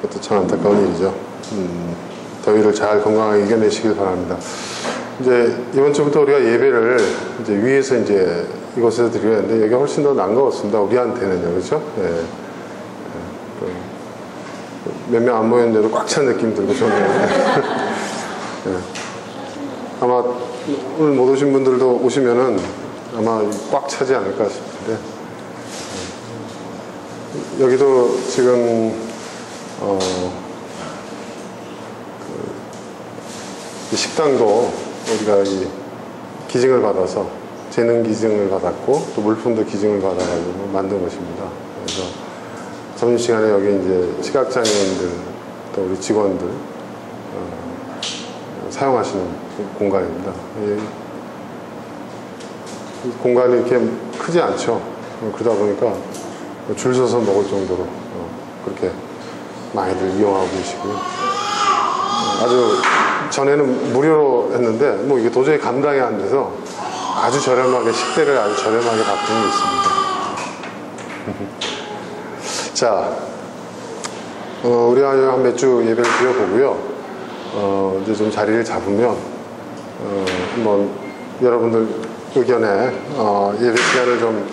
그것도 참 안타까운 일이죠. 더위를 잘 건강하게 이겨내시길 바랍니다. 이제 이번 주부터 우리가 예배를 이제 위에서 이제 이곳에서 드려야 하는데 여기 훨씬 더 나은 것 같습니다. 우리한테는요, 그렇죠? 예. 몇 명 안 모였는데도 꽉 찬 느낌 들고 좋네요. 예. 아마 오늘 못 오신 분들도 오시면은 아마 꽉 차지 않을까 싶은데, 여기도 지금 이 식당도 우리가 이 기증을 받아서 재능 기증을 받았고 또 물품도 기증을 받아가지고 만든 것입니다. 그래서 점심시간에 여기 이제 시각장애인들 또 우리 직원들 사용하시는 공간입니다. 이 공간이 이렇게 크지 않죠. 그러다 보니까 줄 서서 먹을 정도로 그렇게 많이들 이용하고 계시고요. 아주 전에는 무료로 했는데 뭐 이게 도저히 감당이 안 돼서 아주 저렴하게 식대를 아주 저렴하게 바꾸는 게 있습니다. 자, 우리가 한 몇 주 예배를 드려보고요. 이제 좀 자리를 잡으면 한번 여러분들 의견에 예배 시간을 좀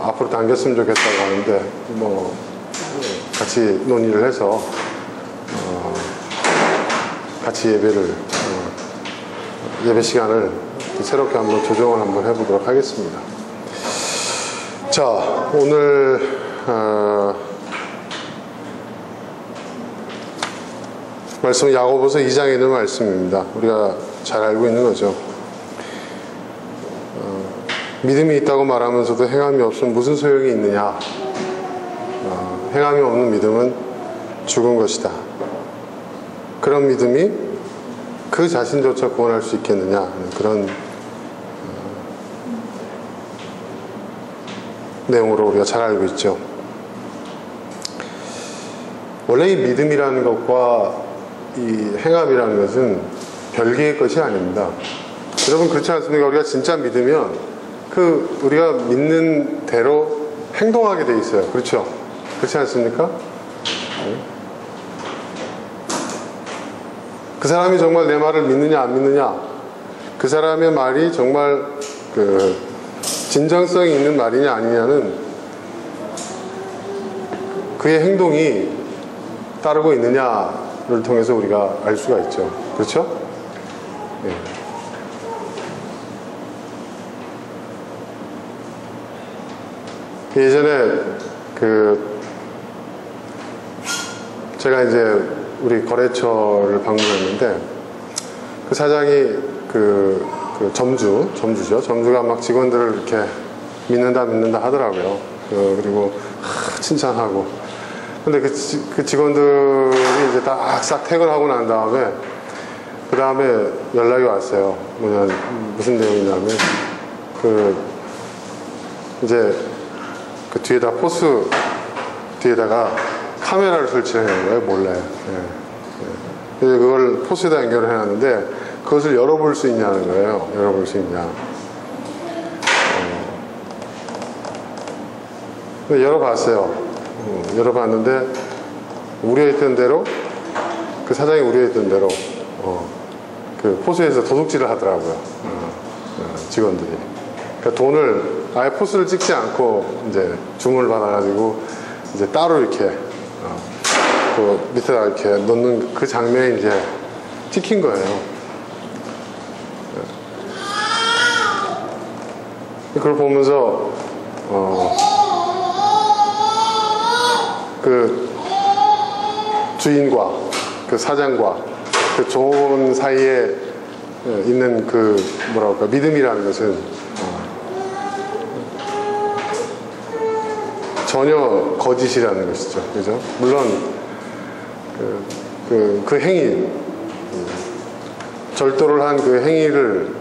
앞으로 당겼으면 좋겠다고 하는데 뭐 같이 논의를 해서 같이 예배를 예배 시간을 새롭게 한번 조정을 한번 해보도록 하겠습니다. 자, 오늘 말씀은 야고보서 2장에 있는 말씀입니다. 우리가 잘 알고 있는 거죠. 믿음이 있다고 말하면서도 행함이 없으면 무슨 소용이 있느냐. 행함이 없는 믿음은 죽은 것이다. 그런 믿음이 그 자신조차 구원할 수 있겠느냐. 그런 내용으로 우리가 잘 알고 있죠. 원래 이 믿음이라는 것과 이 행함이라는 것은 별개의 것이 아닙니다. 여러분 그렇지 않습니까? 우리가 진짜 믿으면 우리가 믿는 대로 행동하게 돼 있어요. 그렇죠? 그렇지 않습니까? 그 사람이 정말 내 말을 믿느냐 안 믿느냐, 그 사람의 말이 정말 진정성이 있는 말이냐 아니냐는 그의 행동이 따르고 있느냐를 통해서 우리가 알 수가 있죠. 그렇죠? 예. 예전에 제가 이제 우리 거래처를 방문했는데 그 사장이 점주죠. 점주가 막 직원들을 이렇게 믿는다 하더라고요. 그리고 칭찬하고. 근데 그 직원들이 이제 싹 퇴근하고 난 다음에 그 다음에 연락이 왔어요. 무슨 내용이냐면 이제 그 뒤에다 포스 뒤에다가 카메라를 설치해 놓은 거예요, 몰래. 그래서 그걸 포스에다 연결을 해놨는데 그것을 열어볼 수 있냐는 거예요. 열어볼 수 있냐. 열어봤어요. 열어봤는데 우려했던 대로, 그 사장이 우려했던 대로 그 포스에서 도둑질을 하더라고요. 직원들이. 그러니까 돈을 아예 포스를 찍지 않고 이제 주문을 받아가지고 이제 따로 이렇게 그 밑에다 이렇게 넣는 그 장면이 이제 찍힌 거예요. 그걸 보면서 그 주인과 그 사장과 그 종업원 사이에 있는 믿음이라는 것은 전혀 거짓이라는 것이죠. 그죠? 물론 그 행위, 절도를 한 그 행위를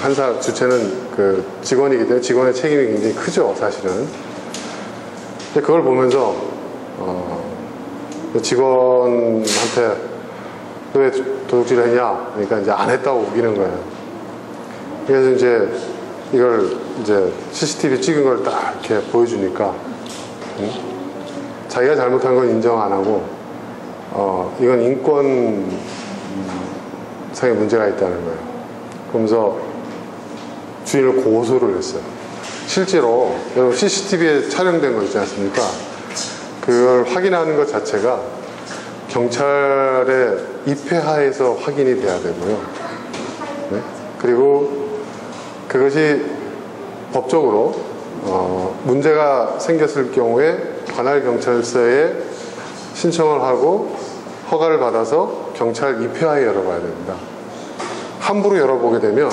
한 주체는 그 직원이기 때문에 직원의 책임이 굉장히 크죠, 사실은. 근데 그걸 보면서 그 직원한테 왜 도둑질을 했냐? 그러니까 이제 안 했다고 우기는 거예요. 그래서 이제 이걸 이제 CCTV 찍은 걸 딱 이렇게 보여주니까 자기가 잘못한 건 인정 안 하고 이건 인권상의 문제가 있다는 거예요. 그러면서 주인을 고소를 했어요. 실제로 여러분 CCTV에 촬영된 거 있지 않습니까? 그걸 확인하는 것 자체가 경찰의 입회하에서 확인이 돼야 되고요. 네? 그리고 그것이 법적으로 문제가 생겼을 경우에 관할 경찰서에 신청을 하고 허가를 받아서 경찰 입회하에 열어봐야 됩니다. 함부로 열어보게 되면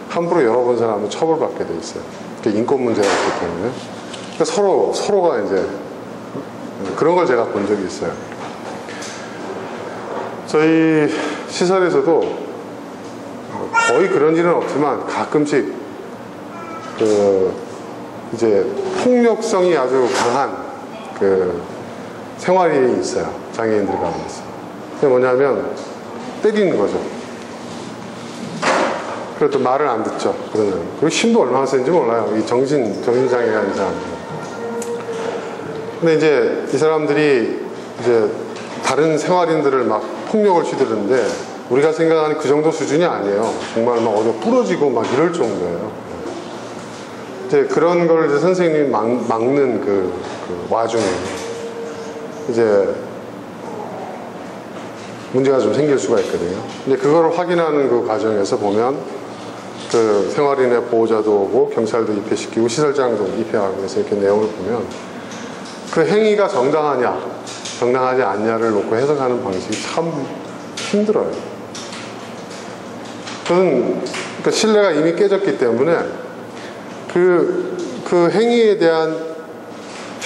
함부로 열어본 사람은 처벌받게 돼 있어요. 그게 인권 문제가 있기 때문에. 그러니까 서로가 이제 그런 걸 제가 본 적이 있어요. 저희 시설에서도 거의 그런 일은 없지만 가끔씩 이제 폭력성이 아주 강한 생활이 있어요. 장애인들 가운데서. 그게 뭐냐면 때리는 거죠. 그래도 말을 안 듣죠. 그러면. 그리고 힘도 얼마나 센지 몰라요. 이 정신장애가 있는 사람들. 근데 이제 이 사람들이 이제 다른 생활인들을 막 폭력을 휘두르는데 우리가 생각하는 그 정도 수준이 아니에요. 정말 막 어디 부러지고 막 이럴 정도예요. 이제 그런 걸 이제 선생님이 막는 그 와중에 이제 문제가 좀 생길 수가 있거든요. 근데 그걸 확인하는 그 과정에서 보면 그 생활인의 보호자도 오고 경찰도 입회시키고 시설장도 입회하고 해서 이렇게 내용을 보면 그 행위가 정당하지 않냐를 놓고 해석하는 방식이 참 힘들어요. 저는 그 신뢰가 이미 깨졌기 때문에 그 행위에 대한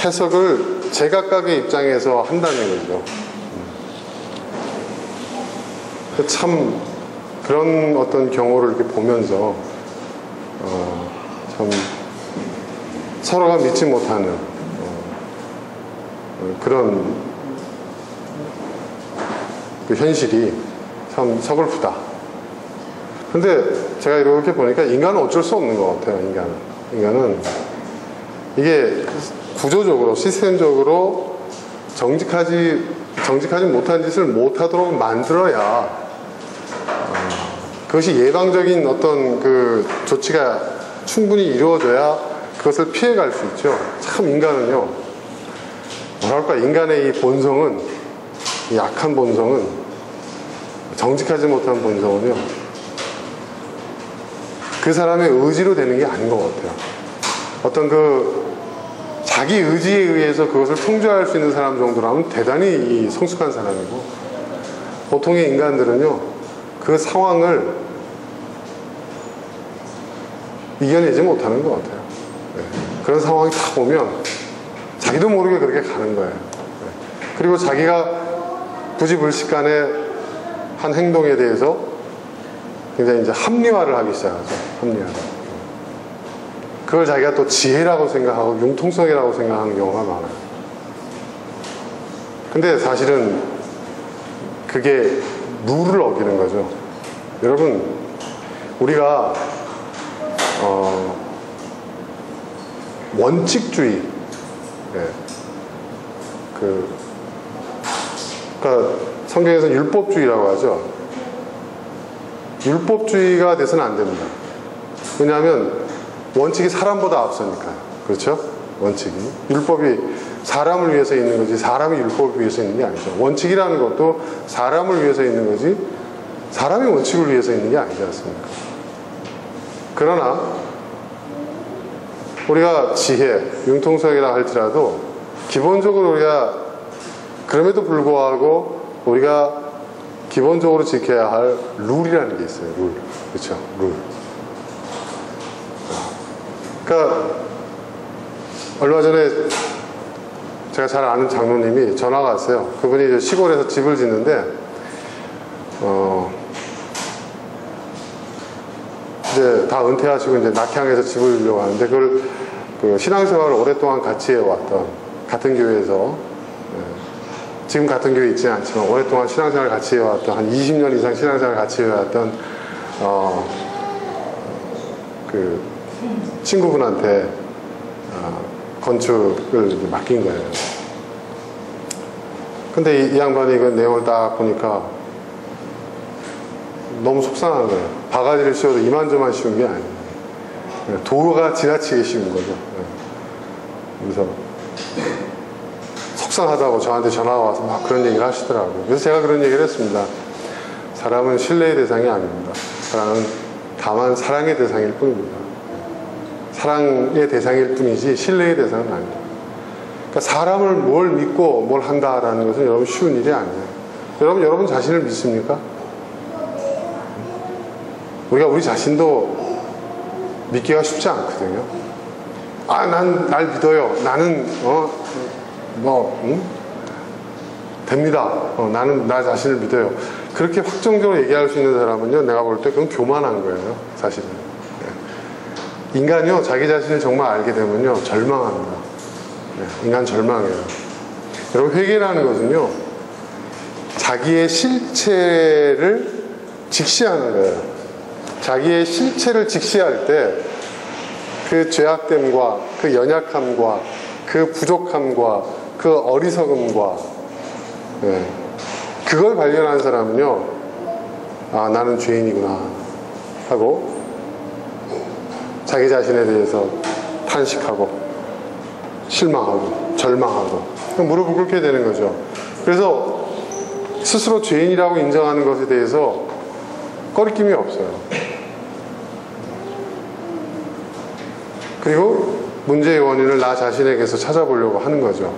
해석을 제각각의 입장에서 한다는 거죠. 참 그런 어떤 경우를 이렇게 보면서 참 서로가 믿지 못하는 그런 그 현실이 참 서글프다. 근데 제가 이렇게 보니까 인간은 어쩔 수 없는 것 같아요. 인간은 이게 구조적으로 시스템적으로 정직하지 못한 짓을 못하도록 만들어야 그것이 예방적인 어떤 그 조치가 충분히 이루어져야 그것을 피해갈 수 있죠. 참 인간은요, 뭐랄까, 인간의 이 본성은, 이 약한 본성은, 정직하지 못한 본성은요, 그 사람의 의지로 되는 게 아닌 것 같아요. 어떤 자기 의지에 의해서 그것을 통제할 수 있는 사람 정도라면 대단히 성숙한 사람이고, 보통의 인간들은요, 그 상황을 이겨내지 못하는 것 같아요. 네. 그런 상황이 딱 오면 자기도 모르게 그렇게 가는 거예요. 네. 그리고 자기가 부지불식간에 한 행동에 대해서 굉장히 이제 합리화를 하기 시작하죠. 합리화를. 그걸 자기가 또 지혜라고 생각하고 융통성이라고 생각하는 경우가 많아요. 근데 사실은 그게 룰을 어기는 거죠. 여러분, 우리가 원칙주의, 네. 그러니까 성경에서 율법주의라고 하죠. 율법주의가 돼서는 안 됩니다. 왜냐하면 원칙이 사람보다 앞서니까요. 그렇죠? 원칙이. 율법이 사람을 위해서 있는 거지 사람이 율법을 위해서 있는 게 아니죠. 원칙이라는 것도 사람을 위해서 있는 거지 사람이 원칙을 위해서 있는 게 아니지 않습니까? 그러나 우리가 지혜, 융통성이라 할지라도 기본적으로 우리가 그럼에도 불구하고 우리가 기본적으로 지켜야 할 룰이라는 게 있어요. 룰. 그렇죠? 룰. 그러니까 얼마 전에 제가 잘 아는 장로님이 전화가 왔어요. 그분이 이제 시골에서 집을 짓는데 이제 다 은퇴하시고 이제 낙향에서 집을 지으려고 하는데 그걸 신앙생활을 오랫동안 같이 해왔던 같은 교회에서 지금 같은 교회에 있지는 않지만 오랫동안 신앙생활을 같이 해왔던 한 20년 이상 신앙생활을 같이 해왔던 그 친구분한테 건축을 맡긴 거예요. 근데 이 양반이 그 내용을 딱 보니까 너무 속상한 거예요. 바가지를 씌워도 이만저만 씌운 게 아니에요. 도가 지나치게 씌운 거죠. 그래서 속상하다고 저한테 전화가 와서 막 그런 얘기를 하시더라고요. 그래서 제가 그런 얘기를 했습니다. 사람은 신뢰의 대상이 아닙니다. 사람은 다만 사랑의 대상일 뿐입니다. 사랑의 대상일 뿐이지 신뢰의 대상은 아닙니다. 그러니까 사람을 뭘 믿고 뭘 한다라는 것은 여러분 쉬운 일이 아니에요. 여러분 자신을 믿습니까? 우리가 우리 자신도 믿기가 쉽지 않거든요. 아, 날 믿어요. 나는 됩니다. 나는 나 자신을 믿어요. 그렇게 확정적으로 얘기할 수 있는 사람은요, 내가 볼 때 그건 교만한 거예요, 사실은. 인간이요, 자기 자신을 정말 알게 되면요, 절망합니다. 인간 절망해요. 여러분, 회개라는 것은요, 자기의 실체를 직시하는 거예요. 자기의 실체를 직시할 때 그 죄악됨과 그 연약함과 그 부족함과 그 어리석음과 그걸 발견한 사람은요, 아, 나는 죄인이구나 하고 자기 자신에 대해서 탄식하고 실망하고 절망하고 무릎을 꿇게 되는 거죠. 그래서 스스로 죄인이라고 인정하는 것에 대해서 꺼리낌이 없어요. 그리고 문제의 원인을 나 자신에게서 찾아보려고 하는 거죠.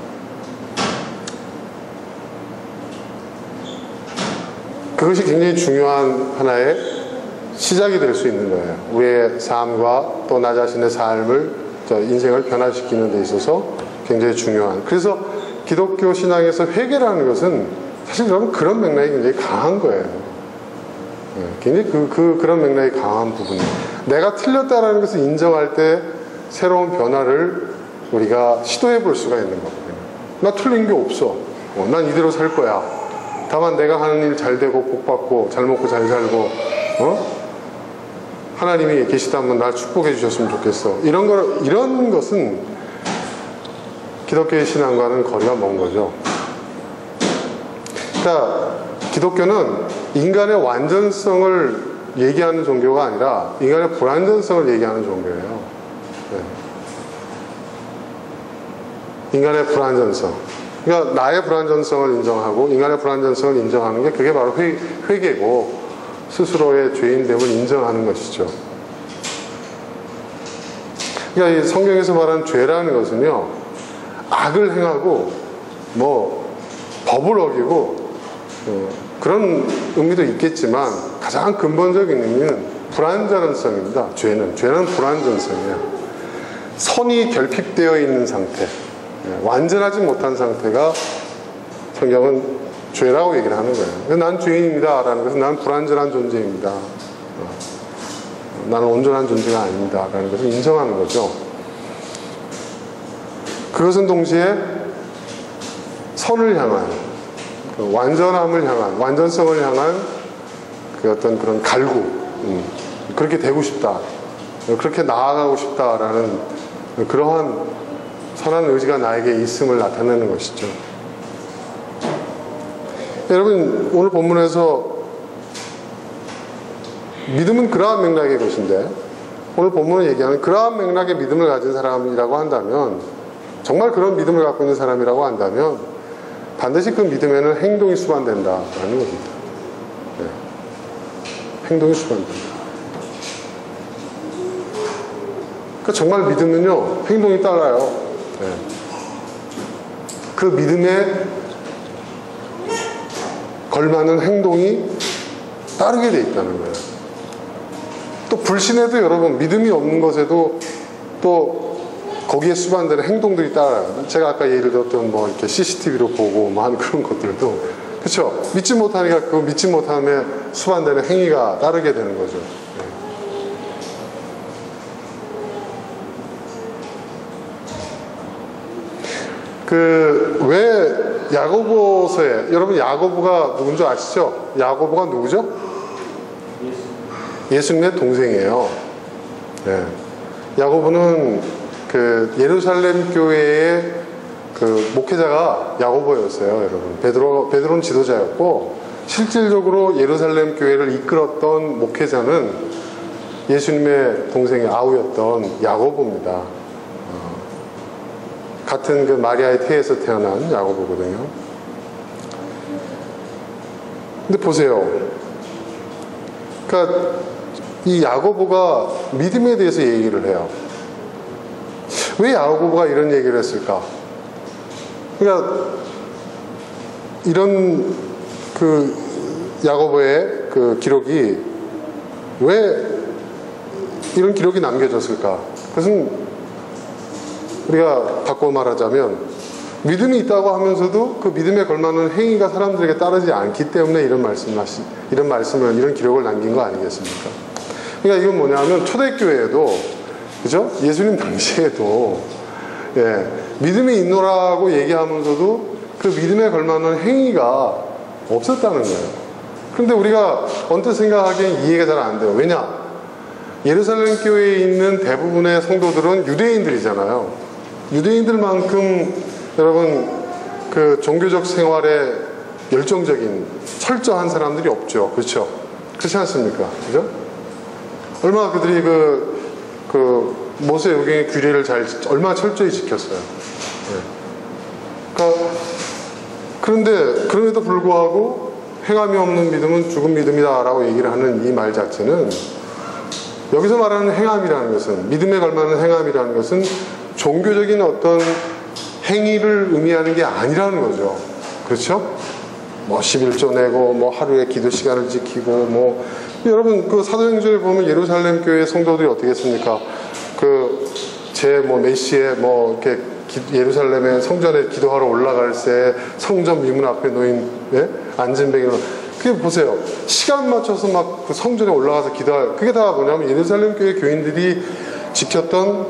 그것이 굉장히 중요한 하나의 시작이 될 수 있는 거예요. 우리의 삶과 또 나 자신의 삶을, 인생을 변화시키는 데 있어서 굉장히 중요한. 그래서 기독교 신앙에서 회개라는 것은 사실 여러분 그런 맥락이 굉장히 강한 거예요. 굉장히 그런 맥락이 강한 부분이에요. 내가 틀렸다라는 것을 인정할 때 새로운 변화를 우리가 시도해 볼 수가 있는 거거든요. 나 틀린 게 없어. 난 이대로 살 거야. 다만 내가 하는 일 잘 되고 복 받고 잘 먹고 잘 살고 하나님이 계시다면 날 축복해 주셨으면 좋겠어. 이런 것은 기독교의 신앙과는 거리가 먼 거죠. 그러니까 기독교는 인간의 완전성을 얘기하는 종교가 아니라 인간의 불완전성을 얘기하는 종교예요. 인간의 불완전성. 그러니까 나의 불완전성을 인정하고 인간의 불완전성을 인정하는 게 그게 바로 회개고 스스로의 죄인됨을 인정하는 것이죠. 그러니까 이 성경에서 말하는 죄라는 것은요, 악을 행하고 법을 어기고 그런 의미도 있겠지만 가장 근본적인 의미는 불완전성입니다. 죄는 불완전성이에요. 선이 결핍되어 있는 상태, 완전하지 못한 상태가 성경은 죄라고 얘기를 하는 거예요. 난 죄인입니다 라는 것은 난 불완전한 존재입니다, 나는 온전한 존재가 아닙니다 라는 것을 인정하는 거죠. 그것은 동시에 선을 향한, 완전함을 향한, 완전성을 향한 그 어떤 그런 갈구, 그렇게 되고 싶다, 그렇게 나아가고 싶다라는 그러한 선한 의지가 나에게 있음을 나타내는 것이죠. 여러분, 오늘 본문에서 믿음은 그러한 맥락의 것인데, 오늘 본문을 얘기하는 그러한 맥락의 믿음을 가진 사람이라고 한다면, 정말 그런 믿음을 갖고 있는 사람이라고 한다면 반드시 그 믿음에는 행동이 수반된다라는 겁니다. 행동이 수반된다. 그러니까 정말 믿음은요, 행동이 따라요. 그 믿음에 걸맞는 행동이 따르게 돼 있다는 거예요. 또 불신에도 여러분, 믿음이 없는 것에도 또 거기에 수반되는 행동들이 따라요. 제가 아까 예를 들었던 이렇게 CCTV로 보고 하는 그런 것들도, 그렇죠? 믿지 못하니까 그 믿지 못함에 수반되는 행위가 따르게 되는 거죠. 왜 야고보서에, 여러분 야고보가 누군지 아시죠? 야고보가 누구죠? 예수님의 동생이에요. 야고보는 그 예루살렘 교회의 그 목회자가 야고보였어요, 여러분. 베드로는 지도자였고, 실질적으로 예루살렘 교회를 이끌었던 목회자는 예수님의 동생의 아우였던 야고보입니다. 같은 그 마리아의 태에서 태어난 야고보거든요. 근데 보세요. 그러니까 이 야고보가 믿음에 대해서 얘기를 해요. 왜 야고보가 이런 얘기를 했을까? 그러니까 이런 그 야고보의 그 기록이 왜 이런 기록이 남겨졌을까? 그것은 우리가 바꿔 말하자면 믿음이 있다고 하면서도 그 믿음에 걸맞는 행위가 사람들에게 따르지 않기 때문에 이런 기록을 남긴 거 아니겠습니까? 그러니까 이건 뭐냐면 초대교회에도, 그죠? 예수님 당시에도, 예, 믿음이 있노라고 얘기하면서도 그 믿음에 걸맞는 행위가 없었다는 거예요. 그런데 우리가 언뜻 생각하기엔 이해가 잘 안 돼요. 왜냐? 예루살렘 교회에 있는 대부분의 성도들은 유대인들이잖아요. 유대인들만큼 여러분 그 종교적 생활에 열정적인 철저한 사람들이 없죠. 그렇죠? 그렇지 않습니까? 그죠? 얼마나 그들이 그 모세의 규례를 얼마나 철저히 지켰어요. 네. 그러니까 그런데 그럼에도 불구하고 행함이 없는 믿음은 죽은 믿음이다라고 얘기를 하는 이 말 자체는, 여기서 말하는 행함이라는 것은, 믿음에 걸맞는 행함이라는 것은 종교적인 어떤 행위를 의미하는 게 아니라는 거죠. 그렇죠? 뭐 11조 내고 뭐 하루에 기도 시간을 지키고 뭐, 여러분 그 사도행전에 보면 예루살렘 교회 성도들이 어떻게 했습니까? 몇 시에 뭐 이렇게 예루살렘에 성전에 기도하러 올라갈 때 성전 미문 앞에 놓인, 예? 안진뱅이로, 그게 보세요. 시간 맞춰서 막 그 성전에 올라가서 기도할, 그게 다 뭐냐면 예루살렘 교회 교인들이 지켰던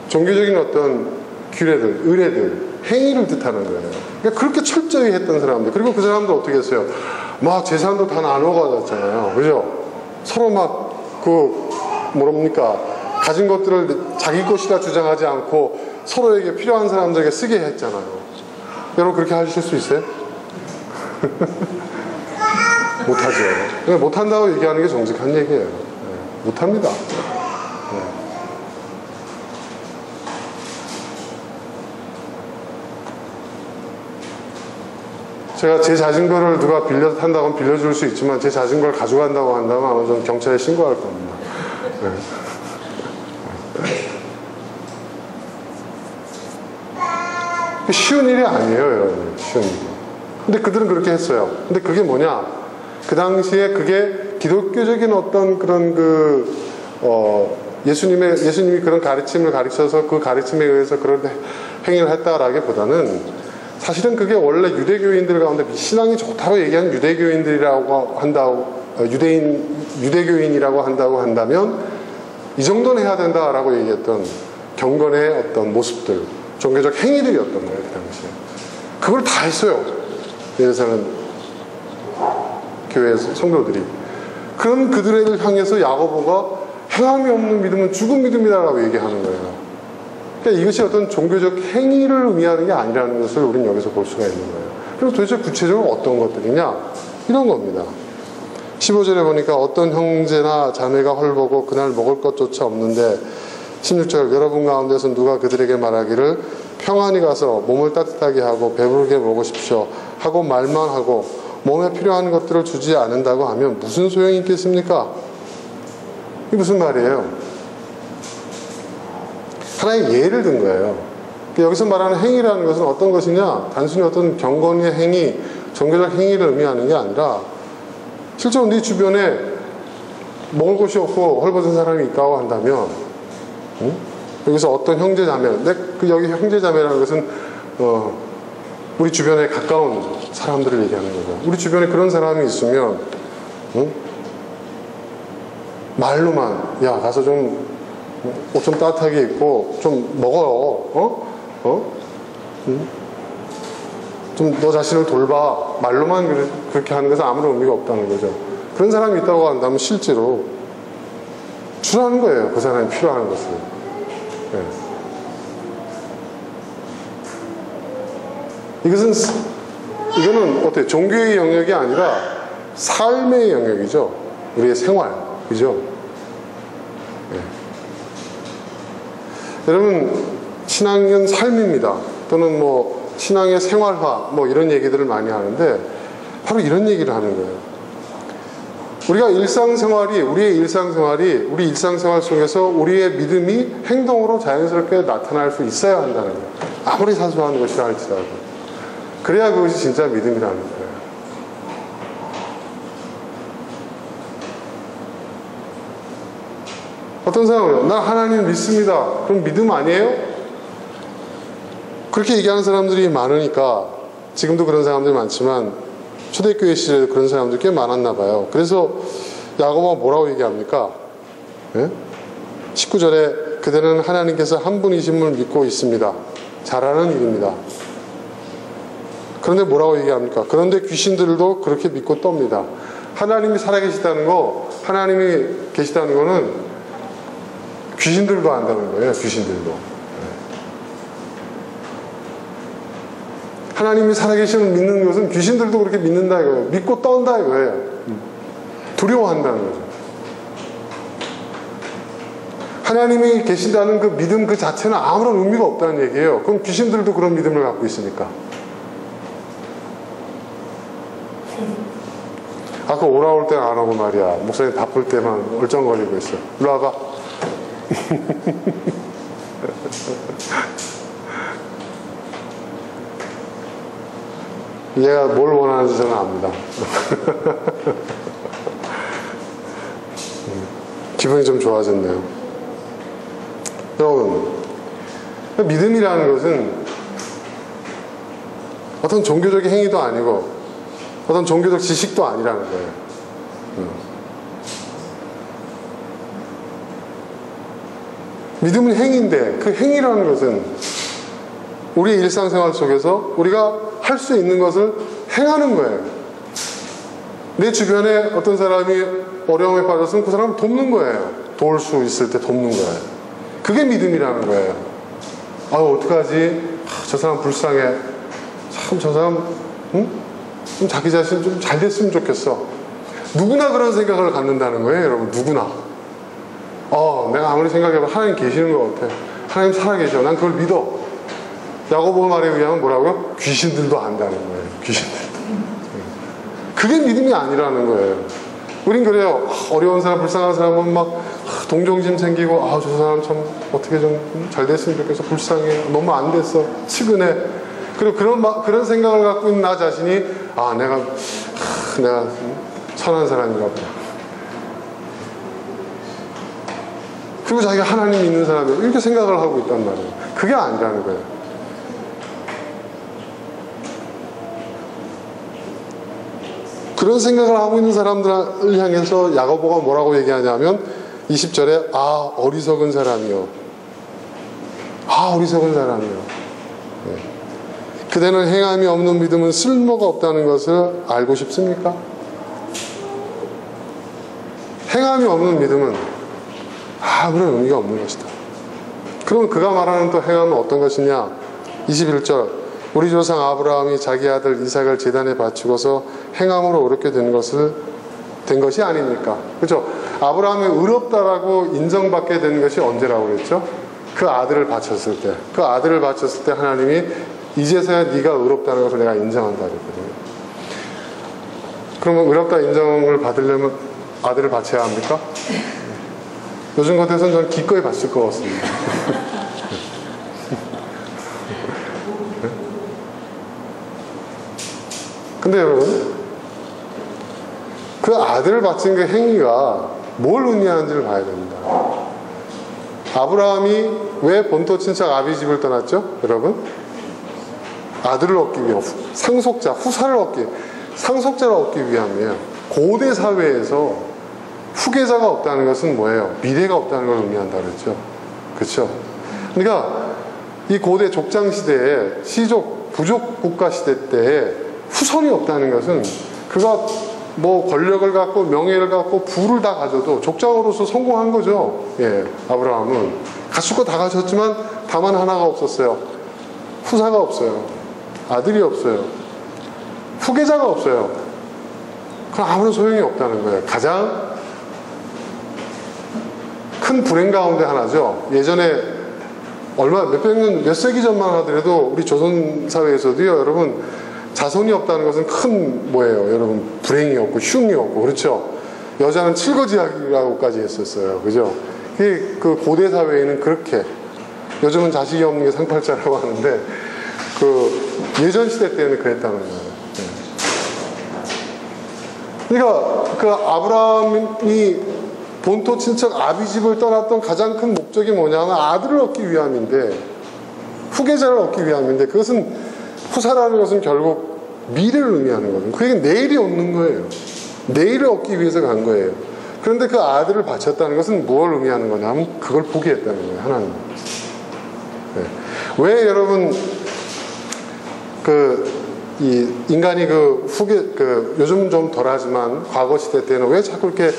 종교적인 어떤 규례들, 의례들, 행위를 뜻하는 거예요. 그러니까 그렇게 철저히 했던 사람들. 그리고 그 사람들 어떻게 했어요? 막 재산도 다 나눠 가졌잖아요. 그죠? 서로 막 뭡니까? 가진 것들을 자기 것이라 주장하지 않고 서로에게 필요한 사람들에게 쓰게 했잖아요. 여러분 그렇게 하실 수 있어요? 못하죠. 못한다고 얘기하는 게 정직한 얘기예요. 네, 못합니다. 네. 제가 제 자전거를 누가 빌려 탄다고 하면 빌려줄 수 있지만, 제 자전거를 가져간다고 한다면 아마 좀 경찰에 신고할 겁니다. 네. 쉬운 일이 아니에요, 여러분. 쉬운 일. 근데 그들은 그렇게 했어요. 근데 그게 뭐냐? 그 당시에 그게 기독교적인 어떤 그런 예수님이 그런 가르침을 가르쳐서 그 가르침에 의해서 그런 행위를 했다라기보다는, 사실은 그게 원래 유대교인들 가운데 신앙이 좋다고 얘기하는 유대교인들이라고 한다고, 유대교인이라고 한다고 한다면 이 정도는 해야 된다라고 얘기했던 경건의 어떤 모습들, 종교적 행위들이었던 거예요, 그 당시에. 그걸 다 했어요. 예루살렘 교회 성도들이. 그런 그들을 향해서 야고보가 행함이 없는 믿음은 죽은 믿음이다라고 얘기하는 거예요. 그러니까 이것이 어떤 종교적 행위를 의미하는 게 아니라는 것을 우리는 여기서 볼 수가 있는 거예요. 그럼 도대체 구체적으로 어떤 것들이냐? 이런 겁니다. 15절에 보니까 어떤 형제나 자매가 헐보고 그날 먹을 것조차 없는데, 16절, 여러분 가운데서 누가 그들에게 말하기를 평안히 가서 몸을 따뜻하게 하고 배부르게 먹으십시오 하고 말만 하고 몸에 필요한 것들을 주지 않는다고 하면 무슨 소용이 있겠습니까? 이게 무슨 말이에요? 하나의 예를 든 거예요. 여기서 말하는 행위라는 것은 어떤 것이냐? 단순히 어떤 경건의 행위, 종교적 행위를 의미하는 게 아니라, 실제로 네 주변에 먹을 것이 없고 헐벗은 사람이 있다고 한다면, 여기서 어떤 형제자매, 여기 형제자매라는 것은 우리 주변에 가까운 사람들을 얘기하는 거죠. 우리 주변에 그런 사람이 있으면 말로만, 야 가서 좀 옷 좀 따뜻하게 입고 좀 먹어요. 좀 너 자신을 돌봐. 말로만 그렇게 하는 것은 아무런 의미가 없다는 거죠. 그런 사람이 있다고 한다면 실제로 주라는 거예요. 그 사람이 필요한 것을. 네. 이거는 어때요? 종교의 영역이 아니라 삶의 영역이죠. 우리의 생활, 그죠? 네. 여러분, 신앙은 삶입니다. 또는 뭐 신앙의 생활화, 뭐 이런 얘기들을 많이 하는데 바로 이런 얘기를 하는 거예요. 우리의 일상생활 속에서 우리의 믿음이 행동으로 자연스럽게 나타날 수 있어야 한다는 거예요. 아무리 사소한 것이라 할지라도. 그래야 그것이 진짜 믿음이라는 거예요. 어떤 사람은 나 하나님 믿습니다. 그럼 믿음 아니에요? 그렇게 얘기하는 사람들이 많으니까 지금도 그런 사람들이 많지만 초대교회 시절에도 그런 사람들이 꽤 많았나 봐요. 그래서 야고보가 뭐라고 얘기합니까? 네? 19절에 그대는 하나님께서 한 분이심을 믿고 있습니다. 잘하는 일입니다. 그런데 뭐라고 얘기합니까? 그런데 귀신들도 그렇게 믿고 떱니다. 하나님이 살아계시다는 거, 하나님이 계시다는 거는 귀신들도 안다는 거예요. 귀신들도. 하나님이 살아계심을 믿는 것은 귀신들도 그렇게 믿는다 이거예요. 믿고 떤다 이거예요. 두려워한다는 거죠. 하나님이 계신다는 그 믿음 그 자체는 아무런 의미가 없다는 얘기예요. 그럼 귀신들도 그런 믿음을 갖고 있으니까. 아까 오라올 때는 안 오고 말이야. 목사님 바쁠 때만 얼쩡거리고 있어. 일로 와봐. 얘가 뭘 원하는지 저는 압니다. 기분이 좀 좋아졌네요. 여러분, 믿음이라는 것은 어떤 종교적인 행위도 아니고 어떤 종교적 지식도 아니라는 거예요. 믿음은 행위인데 그 행위라는 것은 우리의 일상생활 속에서 우리가 할 수 있는 것을 행하는 거예요. 내 주변에 어떤 사람이 어려움에 빠졌으면 그 사람을 돕는 거예요. 도울 수 있을 때 돕는 거예요. 그게 믿음이라는 거예요. 어떡하지? 저 사람 불쌍해. 참 저 사람 좀 자기 자신 좀 잘 됐으면 좋겠어. 누구나 그런 생각을 갖는다는 거예요. 여러분, 누구나. 내가 아무리 생각해봐도 하나님 계시는 것 같아. 하나님 살아계셔. 난 그걸 믿어. 야고보 말에 의하면 뭐라고요? 귀신들도 안다는 거예요. 귀신들도. 그게 믿음이 아니라는 거예요. 우린 그래요. 어려운 사람, 불쌍한 사람은 막 동정심 생기고 저 사람 참 어떻게 좀 잘 됐으면 좋겠어. 불쌍해. 너무 안 됐어. 측은해. 그리고 그런 생각을 갖고 있는 나 자신이 내가 선한 사람인가 보다. 그리고 자기가 하나님 믿는 사람이에요. 이렇게 생각을 하고 있단 말이에요. 그게 아니라는 거예요. 그런 생각을 하고 있는 사람들을 향해서 야고보가 뭐라고 얘기하냐면 20절에 어리석은 사람이요. 어리석은 사람이요. 네. 그대는 행함이 없는 믿음은 쓸모가 없다는 것을 알고 싶습니까? 행함이 없는 믿음은 아무런 의미가 없는 것이다. 그러면 그가 말하는 또 행함은 어떤 것이냐? 21절 우리 조상 아브라함이 자기 아들 이삭을 제단에 바치고서 행함으로 의롭게 된 것이 아닙니까? 그렇죠? 아브라함이 의롭다라고 인정받게 된 것이 언제라고 그랬죠? 그 아들을 바쳤을 때. 그 아들을 바쳤을 때 하나님이 이제서야 네가 의롭다는 것을 내가 인정한다 그랬거든요. 그러면 의롭다 인정을 받으려면 아들을 바쳐야 합니까? 요즘 같아서는 저는 기꺼이 바칠 것 같습니다. 근데 여러분, 그 아들을 바친 그 행위가 뭘 의미하는지를 봐야 됩니다. 아브라함이 왜 본토 친척 아비집을 떠났죠? 여러분, 아들을 얻기 위해, 상속자, 상속자를 얻기 위함이에요. 고대 사회에서 후계자가 없다는 것은 뭐예요? 미래가 없다는 걸 의미한다 그랬죠. 그렇죠? 그러니까 이 고대 족장 시대에 시족, 부족 국가 시대 때에 후손이 없다는 것은 그가 뭐 권력을 갖고 명예를 갖고 부를 다 가져도 족장으로서 성공한 거죠. 아브라함은 갖출 거 다 가졌지만 다만 하나가 없었어요. 후사가 없어요. 아들이 없어요. 후계자가 없어요. 그럼 아무런 소용이 없다는 거예요. 가장 큰 불행 가운데 하나죠. 예전에 몇백 년, 몇 세기 전만 하더라도 우리 조선 사회에서도요, 여러분, 자손이 없다는 것은 큰 뭐예요? 여러분, 불행이었고 흉이었고, 그렇죠? 여자는 칠거지하기라고까지 했었어요. 그죠? 그 고대 사회에는 그렇게, 요즘은 자식이 없는 게 상팔자라고 하는데, 예전 시대 때는 그랬다는 거예요. 그러니까 그 아브라함이 본토 친척 아비집을 떠났던 가장 큰 목적이 뭐냐면 아들을 얻기 위함인데, 후계자를 얻기 위함인데, 그것은 후사라는 것은 결국 미래를 의미하는 거예요. 그게 내일이 없는 거예요. 내일을 얻기 위해서 간 거예요. 그런데 그 아들을 바쳤다는 것은 무엇을 의미하는 거냐면 그걸 포기했다는 거예요. 하나님. 네. 왜 여러분 이 인간이 요즘은 좀 덜하지만 과거 시대 때는 왜 자꾸 이렇게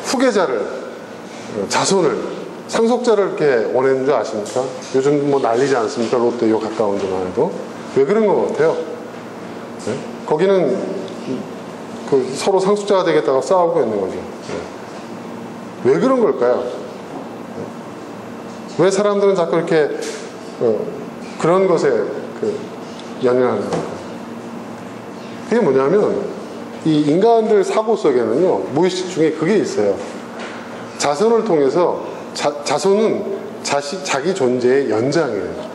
후계자를, 자손을, 상속자를 이렇게 원하는 줄 아십니까? 요즘 뭐 난리지 않습니까? 롯데요 가까운 데만 해도. 왜 그런 것 같아요? 네? 거기는 서로 상속자가 되겠다고 싸우고 있는 거죠. 네. 왜 그런 걸까요? 네. 왜 사람들은 자꾸 이렇게 그런 것에 연연하는 걸까요? 그게 뭐냐면 이 인간들 사고 속에는요, 무의식 중에 그게 있어요. 자손을 통해서 자손은 자기 존재의 연장이에요.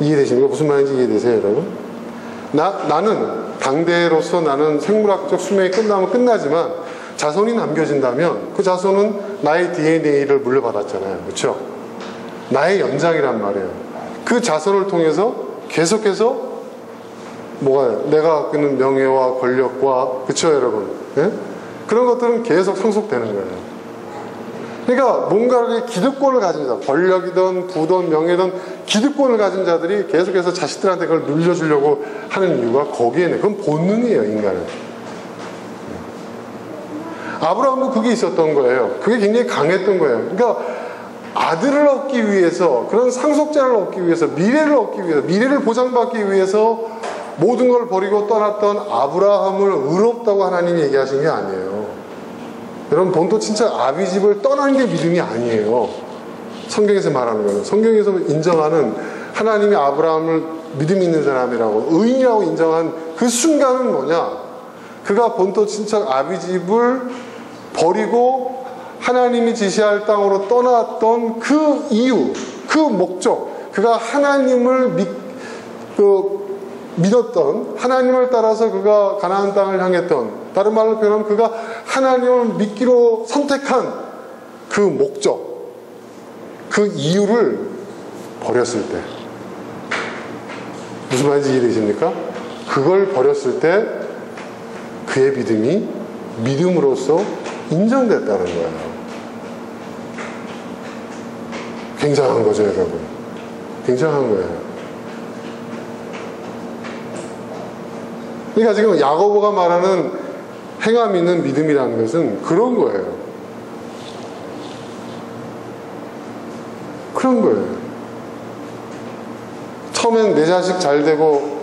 이해되십니까? 무슨 말인지 이해되세요, 여러분? 나는 당대로서 나는 생물학적 수명이 끝나면 끝나지만 자손이 남겨진다면 그 자손은 나의 DNA를 물려받았잖아요. 그렇죠? 나의 연장이란 말이에요. 그 자손을 통해서 계속해서 내가 갖고 있는 명예와 권력과, 그쵸 여러분? 예? 그런 것들은 계속 상속되는 거예요. 그러니까 뭔가를 기득권을 가진 자, 권력이든 부든 명예든 기득권을 가진 자들이 계속해서 자식들한테 그걸 눌려주려고 하는 이유가 거기에는, 그건 본능이에요, 인간은. 아브라함도 그게 있었던 거예요. 그게 굉장히 강했던 거예요. 그러니까 아들을 얻기 위해서, 그런 상속자를 얻기 위해서, 미래를 얻기 위해서, 미래를 보장받기 위해서 모든 걸 버리고 떠났던 아브라함을 의롭다고 하나님이 얘기하신 게 아니에요. 여러분, 본토 친척 아비집을 떠난 게 믿음이 아니에요. 성경에서 말하는 거는, 성경에서 인정하는 하나님이 아브라함을 믿음 있는 사람이라고, 의인이라고 인정한 그 순간은 뭐냐? 그가 본토 친척 아비집을 버리고 하나님이 지시할 땅으로 떠났던 그 이유, 그 목적, 그가 하나님을 믿었던, 하나님을 따라서 그가 가나안 땅을 향했던, 다른 말로 표현하면 그가 하나님을 믿기로 선택한 그 목적, 그 이유를 버렸을 때, 무슨 말인지 이해되십니까? 그걸 버렸을 때 그의 믿음이 믿음으로써 인정됐다는 거예요. 굉장한 거죠, 여러분. 굉장한 거예요. 그러니까 지금 야고보가 말하는 행함 있는 믿음이라는 것은 그런 거예요. 그런 거예요. 처음엔 내 자식 잘 되고,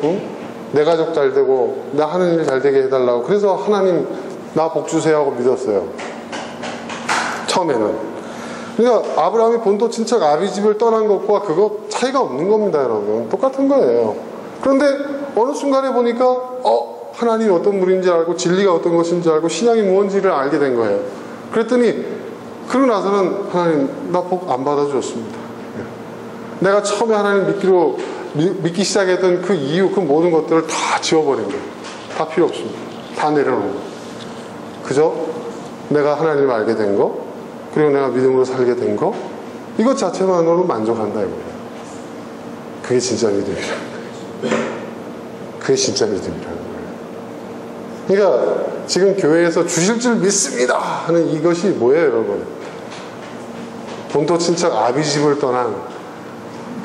내 가족 잘 되고, 나 하는 일 잘 되게 해달라고, 그래서 하나님 나 복 주세요 하고 믿었어요. 처음에는. 그러니까 아브라함이 본토 친척 아비집을 떠난 것과 그거 차이가 없는 겁니다, 여러분. 똑같은 거예요. 그런데 어느 순간에 보니까 하나님이 어떤 분인지 알고 진리가 어떤 것인지 알고 신앙이 무엇인지를 알게 된 거예요. 그랬더니 그러고 나서는 하나님 나 복 안 받아주었습니다. 내가 처음에 하나님 믿기 시작했던 그 이유, 그 모든 것들을 다 지워버린 거예요. 다 필요 없습니다. 다 내려놓은 거예요. 그저 내가 하나님을 알게 된 거, 그리고 내가 믿음으로 살게 된 거, 이것 자체만으로 만족한다 이거예요. 그게 진짜 믿음이라는 거예요. 그게 진짜 믿음이라는 거예요. 그러니까 지금 교회에서 주실 줄 믿습니다 하는 이것이 뭐예요, 여러분? 본토 친척 아비집을 떠난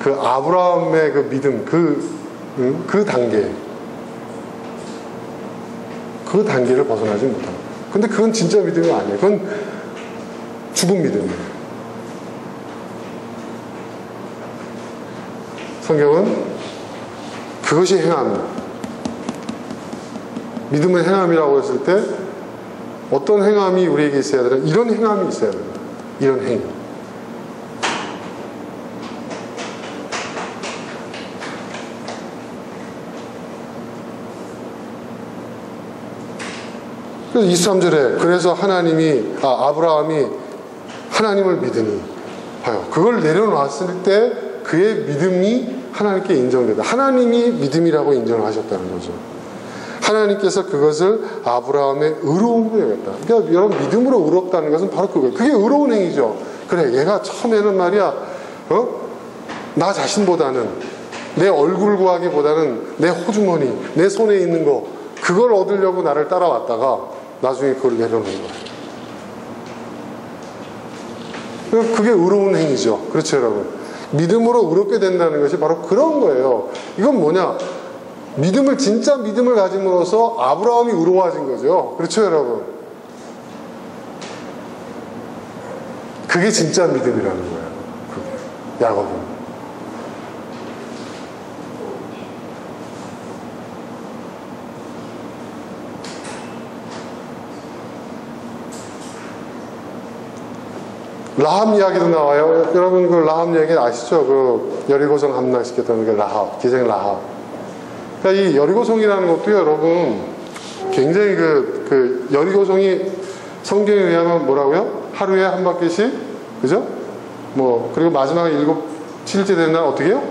그 아브라함의 그 믿음, 그 단계, 그 단계를 벗어나지 못합니다. 근데 그건 진짜 믿음이 아니에요. 그건 죽은 믿음이에요. 성경은 그것이 행함, 믿음은 행함이라고 했을 때 어떤 행함이 우리에게 있어야 되나? 이런 행함이 있어야 된다. 이런 행위. 그래서 23절에 그래서 아브라함이 하나님을 믿으니 봐요. 그걸 내려놨을 때 그의 믿음이 하나님께 인정된다. 하나님이 믿음이라고 인정을 하셨다는 거죠. 하나님께서 그것을 아브라함의 의로움으로 여겼다. 그러니까 여러분, 믿음으로 의롭다는 것은 바로 그거예요. 그게 의로운 행위죠. 그래, 얘가 처음에는 말이야, 나 자신보다는, 내 얼굴 구하기보다는 내 호주머니, 내 손에 있는 거, 그걸 얻으려고 나를 따라왔다가 나중에 그걸 내려놓는 거예요. 그게 의로운 행위죠. 그렇죠, 여러분? 믿음으로 의롭게 된다는 것이 바로 그런 거예요. 이건 뭐냐? 진짜 믿음을 가짐으로써 아브라함이 의로워진 거죠. 그렇죠, 여러분? 그게 진짜 믿음이라는 거예요. 그게. 야곱은. 라합 이야기도 나와요. 여러분, 그 라합 이야기 아시죠? 그 여리고성 함락시켰던 그 라합, 기생 라합. 그러니까 이 여리고성이라는 것도 여러분, 굉장히 그 여리고성이 성경에 의하면 뭐라고요? 하루에 한 바퀴씩, 그죠? 그리고 마지막에 7일째 되는 날 어떻게 해요?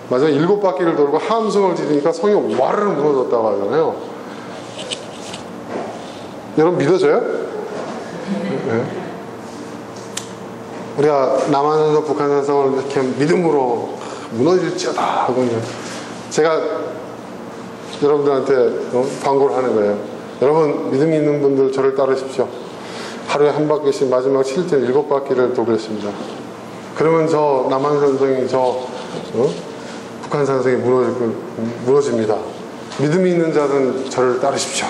마지막에 7바퀴를 돌고 함성을 지르니까 성이 와르르 무너졌다고 하잖아요. 여러분, 믿어져요? 네. 우리가 남한산성, 북한산성을 이렇게 믿음으로 무너질지어다 하고 제가 여러분들한테 광고를 하는 거예요. 여러분, 믿음이 있는 분들 저를 따르십시오. 하루에 한 바퀴씩 마지막 7째 7바퀴를 돌겠습니다. 그러면 저 남한산성이 북한산성이 무너집니다. 믿음이 있는 자는 저를 따르십시오.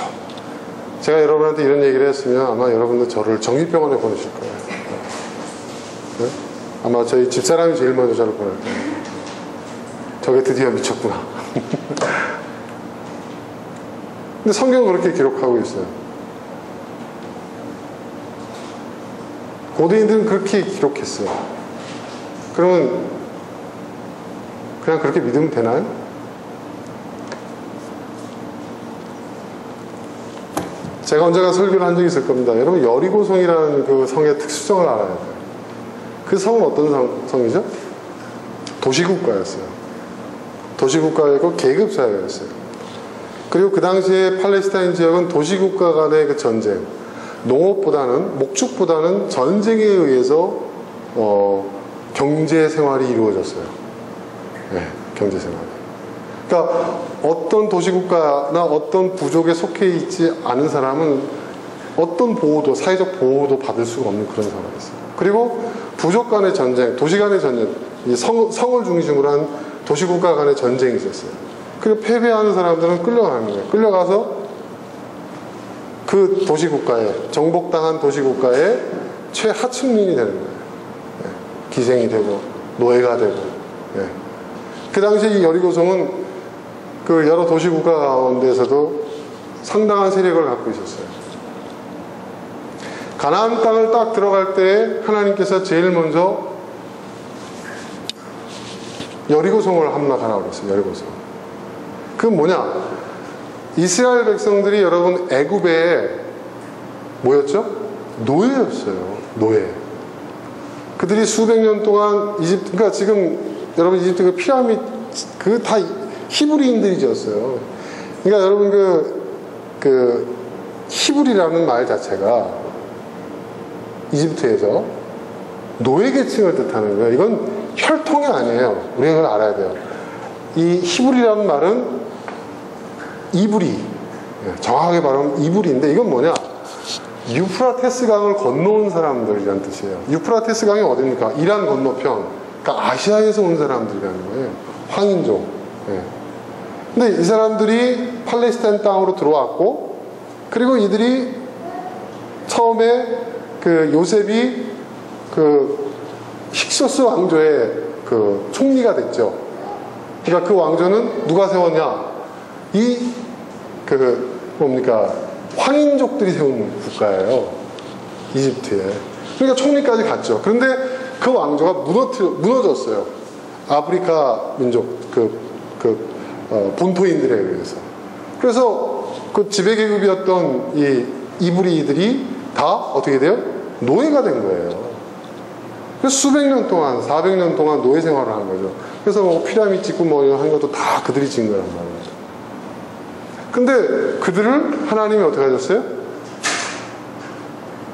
제가 여러분한테 이런 얘기를 했으면 아마 여러분들 저를 정신병원에 보내실 거예요. 네? 아마 저희 집사람이 제일 먼저 저를 보낼 거예요. 저게 드디어 미쳤구나. 근데 성경은 그렇게 기록하고 있어요. 고대인들은 그렇게 기록했어요. 그러면 그냥 그렇게 믿으면 되나요? 제가 언젠가 설교를 한 적이 있을 겁니다. 여러분, 여리고성이라는 그 성의 특수성을 알아야 돼요. 그 성은 어떤 성이죠? 도시국가였어요. 도시국가였고 계급사회였어요. 그리고 그 당시에 팔레스타인 지역은 도시국가 간의 그 전쟁, 농업보다는, 목축보다는 전쟁에 의해서 경제생활이 이루어졌어요. 네, 경제생활이. 그러니까 어떤 도시국가나 어떤 부족에 속해 있지 않은 사람은 어떤 보호도, 사회적 보호도 받을 수가 없는 그런 상황이었어요. 그리고 부족 간의 전쟁, 도시 간의 전쟁, 성을 중심으로 한 도시국가 간의 전쟁이 있었어요. 그리고 패배하는 사람들은 끌려가는 거예요. 끌려가서 그 도시국가에, 정복당한 도시국가의 최하층민이 되는 거예요. 네. 기생이 되고 노예가 되고. 네. 그 당시에 이 여리고성은 그 여러 도시국가 가운데서도 상당한 세력을 갖고 있었어요. 가나안 땅을 딱 들어갈 때 하나님께서 제일 먼저 여리고성을 함락하라고 그랬어요. 여리고성. 그건 뭐냐? 이스라엘 백성들이 여러분 애굽에 뭐였죠? 노예였어요. 노예. 그들이 수백 년 동안 이집트, 그러니까 지금 여러분 이집트 그 피라미드 그 다 히브리인들이 지었어요. 그러니까 여러분 그 히브리라는 말 자체가 이집트에서 노예 계층을 뜻하는 거예요. 이건 혈통이 아니에요. 우리가 그걸 알아야 돼요. 이 히브리라는 말은 이브리, 정확하게 말하면 이브리인데 이건 뭐냐? 유프라테스 강을 건너온 사람들이라는 뜻이에요. 유프라테스 강이 어디입니까? 이란 건너편, 그러니까 아시아에서 온 사람들이라는 거예요. 황인종. 네. 근데 이 사람들이 팔레스타인 땅으로 들어왔고, 그리고 이들이 처음에 그 요셉이 그 힉소스 왕조의 그 총리가 됐죠. 그러니까 그 왕조는 누가 세웠냐? 뭡니까? 황인족들이 세운 국가예요. 이집트에. 그러니까 총리까지 갔죠. 그런데 그 왕조가 무너졌어요. 아프리카 민족, 본토인들에 의해서. 그래서 그 지배계급이었던 이 이브리들이 다 어떻게 돼요? 노예가 된 거예요. 그래서 수백 년 동안, 400년 동안 노예 생활을 한 거죠. 그래서 뭐 피라미드 짓고 뭐 한 것도 다 그들이 짓는 거란 말이에요. 근데 그들을 하나님이 어떻게 하셨어요?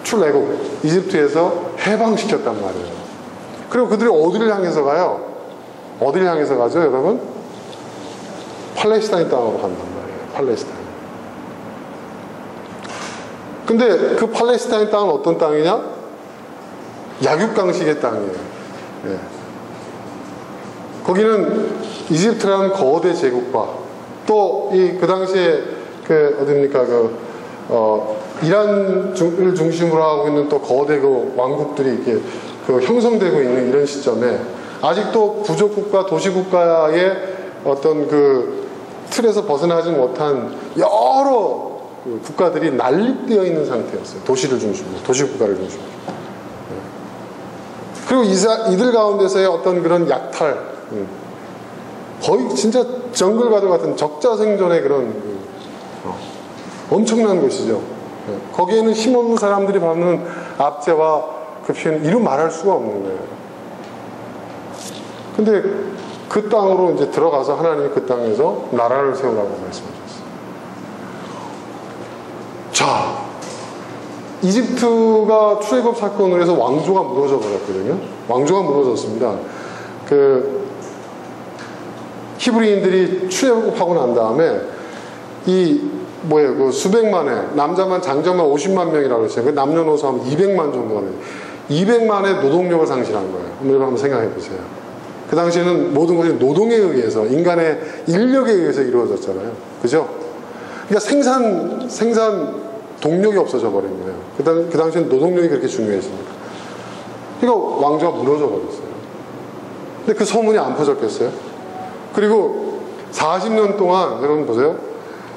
출애굽, 이집트에서 해방시켰단 말이에요. 그리고 그들이 어디를 향해서 가요? 어디를 향해서 가죠, 여러분? 팔레스타인 땅으로 간단 말이에요. 팔레스타인. 근데 그 팔레스타인 땅은 어떤 땅이냐? 약육강식의 땅이에요. 예. 거기는 이집트라는 거대 제국과 또 그 당시에 어딥니까 이란을 중심으로 하고 있는 또 거대 왕국들이 이렇게 형성되고 있는 이런 시점에 아직도 부족국가, 도시국가의 어떤 틀에서 벗어나지 못한 여러 국가들이 난립되어 있는 상태였어요. 도시를 중심으로, 도시국가를 중심으로. 그리고 이들 가운데서의 어떤 그런 약탈, 거의 진짜 정글과도 같은 적자생존의 그런 엄청난 곳이죠. 거기에는 힘없는 사람들이 받는 압제와 그 피해는 이루 말할 수가 없는 거예요. 근데 그 땅으로 이제 들어가서 하나님이 그 땅에서 나라를 세우라고 말씀하셨어요. 자, 이집트가 출애굽 사건으로 해서 왕조가 무너져 버렸거든요. 왕조가 무너졌습니다. 히브리인들이 출애굽하고 난 다음에 수백만의 남자만 장정만 50만 명이라고 했어요. 남녀노소 하면 200만 정도가 돼요. 200만의 노동력을 상실한 거예요. 한번 생각해 보세요. 그 당시에는 모든 것이 노동에 의해서, 인간의 인력에 의해서 이루어졌잖아요. 그죠? 그러니까 생산 동력이 없어져 버린 거예요. 그 당시에는 노동력이 그렇게 중요했습니다. 그러니까 왕조가 무너져 버렸어요. 근데 그 소문이 안 퍼졌겠어요? 그리고 40년 동안, 여러분 보세요.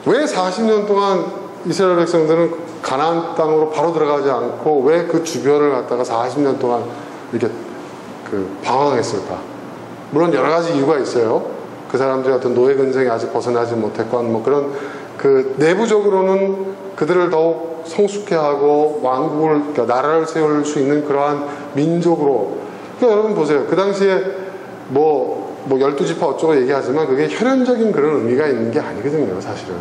왜 40년 동안 이스라엘 백성들은 가나안 땅으로 바로 들어가지 않고 왜 그 주변을 갖다가 40년 동안 이렇게 방황했을까? 물론 여러 가지 이유가 있어요. 그 사람들이 어떤 노예 근성이 아직 벗어나지 못했건 뭐 그런 내부적으로는 그들을 더욱 성숙해 하고 왕국을, 그러니까 나라를 세울 수 있는 그러한 민족으로. 그러니까 여러분 보세요. 그 당시에 12지파 어쩌고 얘기하지만 그게 혈연적인 그런 의미가 있는 게 아니거든요, 사실은.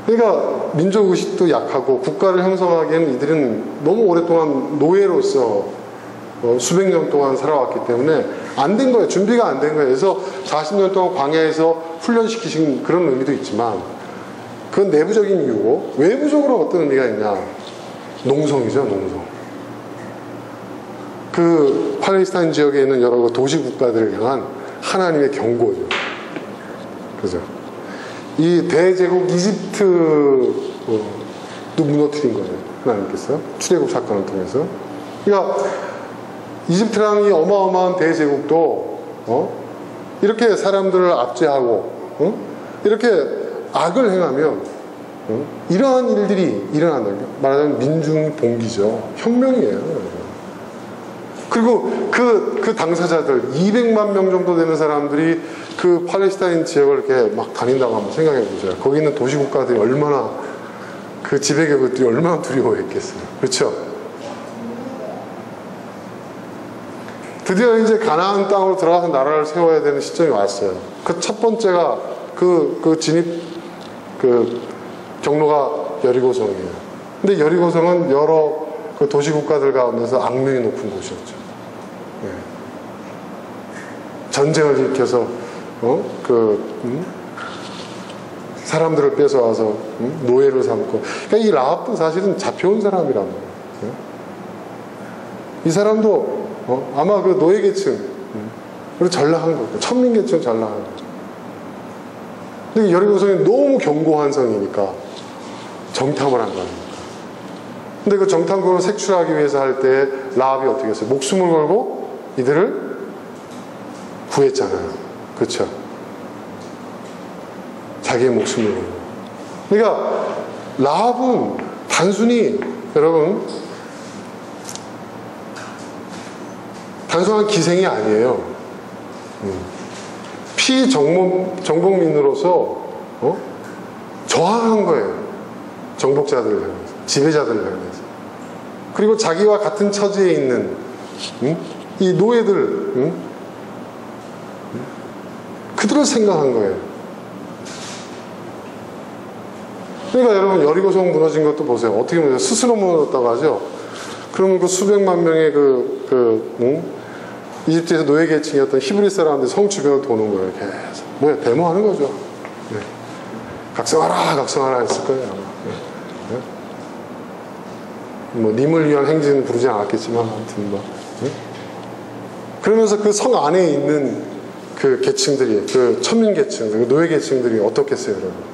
그러니까 민족의식도 약하고 국가를 형성하기에는 이들은 너무 오랫동안 노예로서 수백 년 동안 살아왔기 때문에 안 된 거예요. 준비가 안 된 거예요. 그래서 40년 동안 광야에서 훈련시키신 그런 의미도 있지만 그건 내부적인 이유고 외부적으로 어떤 의미가 있냐. 농성이죠, 농성. 팔레스타인 지역에 있는 여러 도시 국가들을 향한 하나님의 경고죠. 그죠? 이 대제국 이집트도 무너뜨린 거예요. 하나님께서. 출애굽 사건을 통해서. 그러니까 이집트라는 이 어마어마한 대제국도 이렇게 사람들을 압제하고 이렇게 악을 행하면 이러한 일들이 일어난다는 게 말하자면 민중봉기죠. 혁명이에요. 그리고 그 당사자들 200만 명 정도 되는 사람들이 그 팔레스타인 지역을 이렇게 막 다닌다고 한번 생각해 보세요. 거기 있는 도시국가들이 얼마나, 그 지배계급들이 얼마나 두려워했겠어요. 그렇죠? 드디어 이제 가나안 땅으로 들어가서 나라를 세워야 되는 시점이 왔어요. 그 첫 번째가 그 진입 경로가 여리고성이에요. 근데 여리고성은 여러 그 도시국가들 가운데서 악명이 높은 곳이었죠. 네. 전쟁을 일으켜서 사람들을 뺏어와서 노예를 삼고. 그러니까 이 라합도 사실은 잡혀온 사람이란 말이에요. 네. 이 사람도 아마 그 노예계층, 그리고 전락한 거고, 천민계층 전락한 거죠. 근데 여리고성이 너무 견고한 성이니까 정탐을 한 겁니다. 근데 그 정탐꾼을 색출하기 위해서 할 때 라합이 어떻게 했어요? 목숨을 걸고 이들을 구했잖아요. 그렇죠? 자기의 목숨을 걸고. 그러니까 라합은 단순히 여러분 단순한 기생이 아니에요. 피정복민으로서 저항한 거예요. 정복자들을 향해서, 지배자들을 향해서. 그리고 자기와 같은 처지에 있는 이 노예들, 그들을 생각한 거예요. 그러니까 여러분 여리고성 무너진 것도 보세요. 어떻게 보세요? 스스로 무너졌다고 하죠. 그러면 그 수백만 명의 이집트에서 노예 계층이었던 히브리 사람들이 성 주변을 도는 거예요. 계속 뭐야, 데모하는 거죠. 네. 각성하라 각성하라 했을 거예요 아마. 네. 뭐 님을 위한 행진은 부르지 않았겠지만 아무튼 뭐. 네. 그러면서 그 성 안에 있는 그 계층들이, 그 천민 계층, 그 노예 계층들이 어떻겠어요 여러분?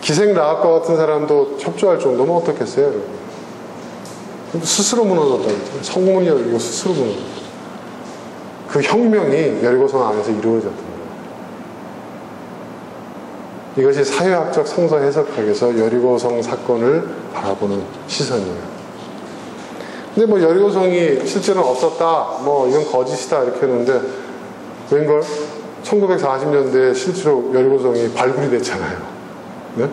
기생 라합과 같은 사람도 협조할 정도면 어떻겠어요 여러분? 스스로 무너졌다고 했죠. 성문이 열리고 스스로 무너졌다. 그 혁명이 여리고성 안에서 이루어졌던 거예요. 이것이 사회학적 성서 해석학에서 여리고성 사건을 바라보는 시선이에요. 근데 뭐 여리고성이 실제로는 없었다, 뭐 이건 거짓이다 이렇게 했는데 웬걸 1940년대에 실제로 여리고성이 발굴이 됐잖아요. 네?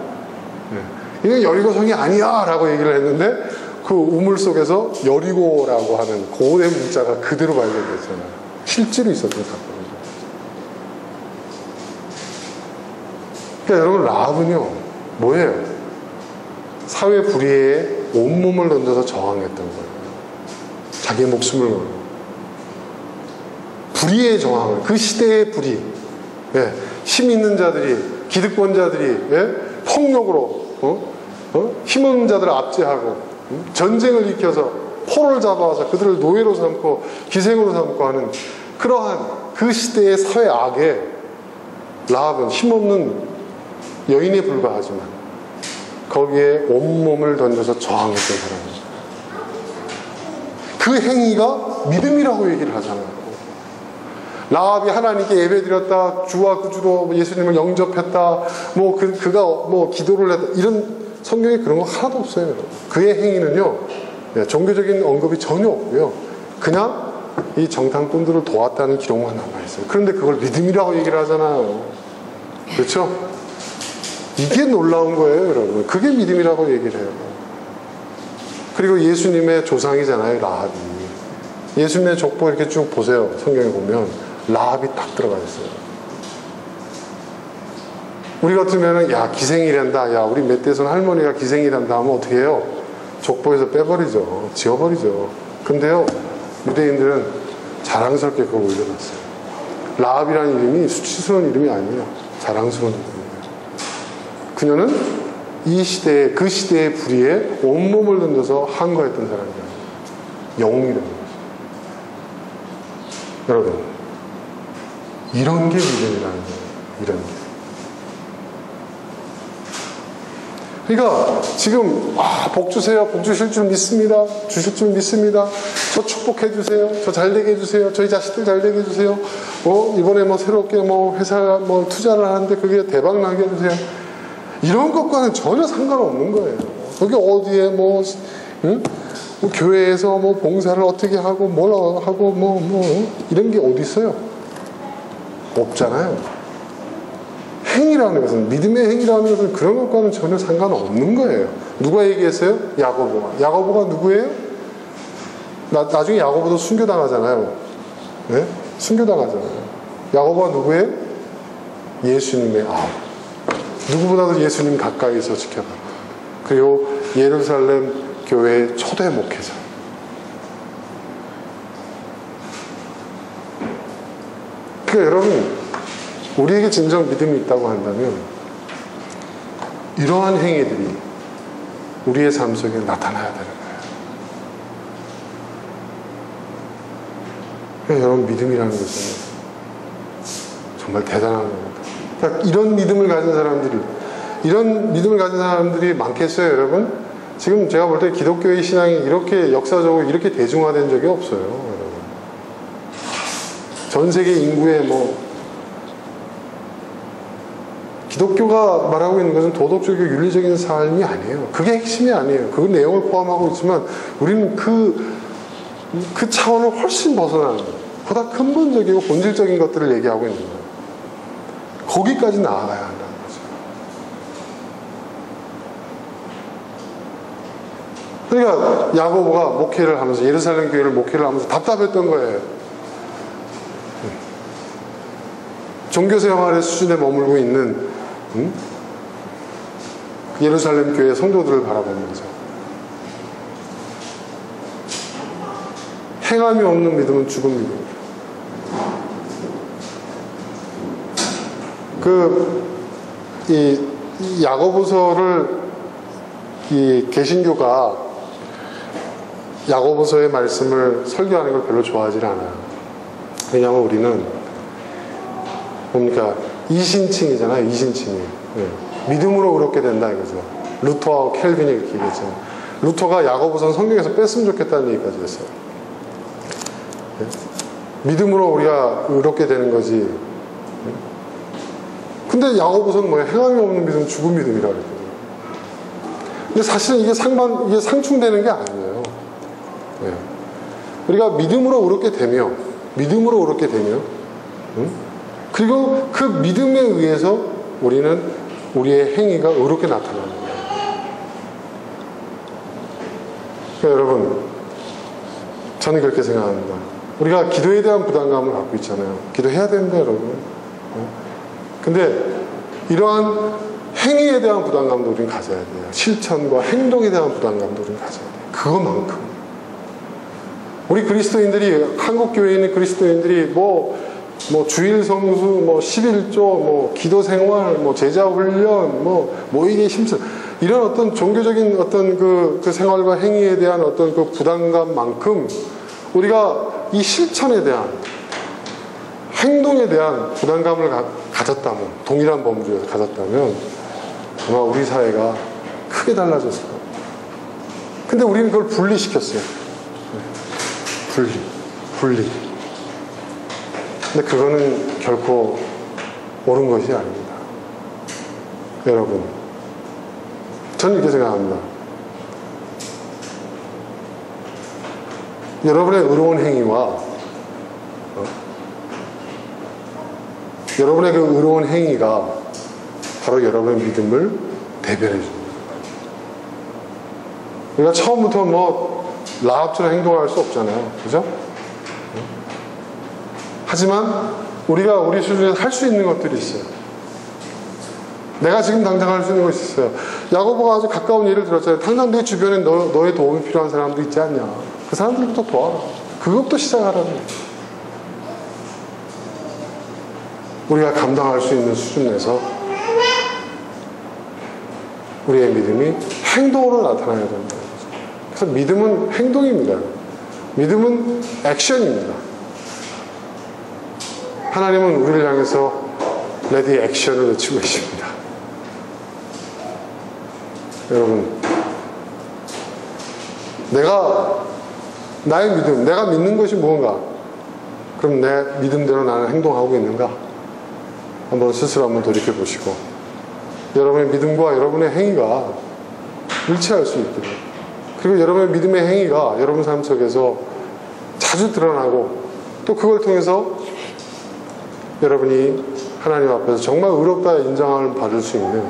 네. 이건 여리고성이 아니야 라고 얘기를 했는데 그 우물 속에서 여리고라고 하는 고대 문자가 그대로 발견됐잖아요. 실제로 있었던 사건이죠. 그러니까 여러분 라합은요 뭐예요? 사회 불의에 온몸을 던져서 저항했던 거예요. 자기의 목숨을 걸고 불의에 저항을, 그 시대의 불의, 예, 힘 있는 자들이, 기득권자들이, 예, 폭력으로 힘 없는 자들을 압제하고 전쟁을 일으켜서 포로를 잡아와서 그들을 노예로 삼고 기생으로 삼고 하는 그러한 그 시대의 사회 악에 라합은 힘없는 여인에 불과하지만 거기에 온몸을 던져서 저항했던 사람입니다. 그 행위가 믿음이라고 얘기를 하잖아요. 라합이 하나님께 예배드렸다, 주와 구주로 예수님을 영접했다, 뭐 그가 뭐 기도를 했다, 이런 성경에 그런 거 하나도 없어요. 그의 행위는요, 종교적인 언급이 전혀 없고요. 그냥 이 정탐꾼들을 도왔다는 기록만 남아있어요. 그런데 그걸 믿음이라고 얘기를 하잖아요. 그렇죠? 이게 놀라운 거예요, 여러분. 그게 믿음이라고 얘기를 해요. 그리고 예수님의 조상이잖아요, 라합이. 예수님의 족보 이렇게 쭉 보세요. 성경에 보면 라합이 딱 들어가 있어요. 우리 같으면은 야 기생이란다, 야 우리 멧돼손 할머니가 기생이란다 하면 어떻게 해요? 족보에서 빼버리죠. 지워버리죠. 근데요 유대인들은 자랑스럽게 그걸 올려놨어요. 라합이라는 이름이 수치스러운 이름이 아니에요. 자랑스러운 이름이에요. 그녀는 이 시대에, 그 시대의 불의에 온몸을 던져서 항거했던 사람이에요. 영웅이라는 거죠. 여러분 이런 게 믿음이라는 거예요. 이런 게. 그러니까 지금 복 주세요, 복 주실 줄 믿습니다, 주실 줄 믿습니다, 저 축복해 주세요, 저 잘되게 해주세요, 저희 자식들 잘되게 해주세요, 이번에 뭐 새롭게 뭐 회사 뭐 투자를 하는데 그게 대박 나게 해주세요. 이런 것과는 전혀 상관없는 거예요. 여기 어디에 뭐 교회에서 뭐 봉사를 어떻게 하고 뭘 하고 뭐 이런 게 어디 있어요? 없잖아요. 행위라는 것은, 믿음의 행위라는 것은 그런 것과는 전혀 상관없는 거예요. 누가 얘기했어요? 야고보가. 야고보가 누구예요? 나중에 야고보도 순교당하잖아요. 네? 순교당하잖아요. 야고보가 누구예요? 예수님의 아우. 누구보다도 예수님 가까이서 지켜봐. 그리고 예루살렘 교회의 초대 목회자. 그러니까 여러분, 우리에게 진정 믿음이 있다고 한다면 이러한 행위들이 우리의 삶 속에 나타나야 되는 거예요. 그러니까 여러분 믿음이라는 것은 정말 대단한 겁니다. 그러니까 이런 믿음을 가진 사람들이 많겠어요, 여러분? 지금 제가 볼 때 기독교의 신앙이 이렇게 역사적으로 이렇게 대중화된 적이 없어요, 여러분. 전 세계 인구의 뭐 기독교가 말하고 있는 것은 도덕적이고 윤리적인 삶이 아니에요. 그게 핵심이 아니에요. 그 내용을 포함하고 있지만 우리는 그 차원을 훨씬 벗어나는 보다 근본적이고 본질적인 것들을 얘기하고 있는 거예요. 거기까지 나아가야 한다는 거죠. 그러니까 야고보가 목회를 하면서 예루살렘 교회를 목회를 하면서 답답했던 거예요. 종교생활의 수준에 머물고 있는 예루살렘 교회 성도들을 바라보면서 행함이 없는 믿음은 죽은 믿음입니다. 이 야고보서를 이 개신교가 야고보서의 말씀을 설교하는 걸 별로 좋아하지 않아요. 왜냐하면 우리는 뭡니까? 이신칭이잖아요. 이신칭이. 네. 믿음으로 그렇게 된다 이거죠. 루터하고 켈빈이 그렇게 얘기했잖아요. 루터가 야고보서는 성경에서 뺐으면 좋겠다는 얘기까지 했어요. 네. 믿음으로 우리가 의롭게 되는 거지. 네. 근데 야고보서는 뭐야? 행함이 없는 믿음은 죽은 믿음이라고 그랬거든요. 근데 사실은 이게 상충되는 게 아니에요. 네. 우리가 믿음으로 의롭게 되며 그리고 그 믿음에 의해서 우리는 우리의 행위가 의롭게 나타나는 거예요. 그러니까 여러분, 저는 그렇게 생각합니다. 우리가 기도에 대한 부담감을 갖고 있잖아요. 기도해야 됩니다, 여러분. 근데 이러한 행위에 대한 부담감도 우리는 가져야 돼요. 실천과 행동에 대한 부담감도 우리는 가져야 돼요. 그것만큼. 우리 그리스도인들이, 한국 교회에 있는 그리스도인들이 뭐 주일 성수, 11조, 기도 생활, 제자 훈련, 모이기 힘쓰 이런 어떤 종교적인 어떤 그 생활과 행위에 대한 어떤 그 부담감만큼 우리가 이 실천에 대한 행동에 대한 부담감을 가졌다면, 동일한 범주에서 가졌다면 아마 우리 사회가 크게 달라졌을 겁니다. 근데 우리는 그걸 분리시켰어요. 분리. 근데 그거는 결코 옳은 것이 아닙니다. 여러분, 저는 이렇게 생각합니다. 여러분의 의로운 행위와 여러분의 그 의로운 행위가 바로 여러분의 믿음을 대변해 줍니다. 우리가 처음부터 라합처럼 행동할 수 없잖아요. 그죠? 하지만 우리가 우리 수준에서 할 수 있는 것들이 있어요. 내가 지금 당장 할 수 있는 것이 있어요. 야고보가 아주 가까운 예를 들었잖아요. 당장 내 주변에 너의 도움이 필요한 사람도 있지 않냐. 그 사람들부터 도와라. 그것부터 시작하라는 거예요. 우리가 감당할 수 있는 수준에서 우리의 믿음이 행동으로 나타나야 된다. 그래서 믿음은 행동입니다. 믿음은 액션입니다. 하나님은 우리를 향해서 레디 액션을 외치고 계십니다. 여러분, 나의 믿음, 내가 믿는 것이 무언가? 그럼 내 믿음대로 나는 행동하고 있는가? 한번 스스로 한번 돌이켜 보시고 여러분의 믿음과 여러분의 행위가 일치할 수 있기를, 그리고 여러분의 믿음의 행위가 여러분 삶 속에서 자주 드러나고 또 그걸 통해서 여러분이 하나님 앞에서 정말 의롭다 인정함을 받을 수 있는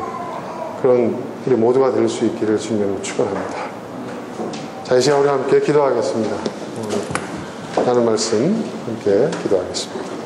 그런 우리 모두가 될 수 있기를 주님으로 축원합니다. 자, 이 시간 우리 함께 기도하겠습니다. 하는 말씀 함께 기도하겠습니다.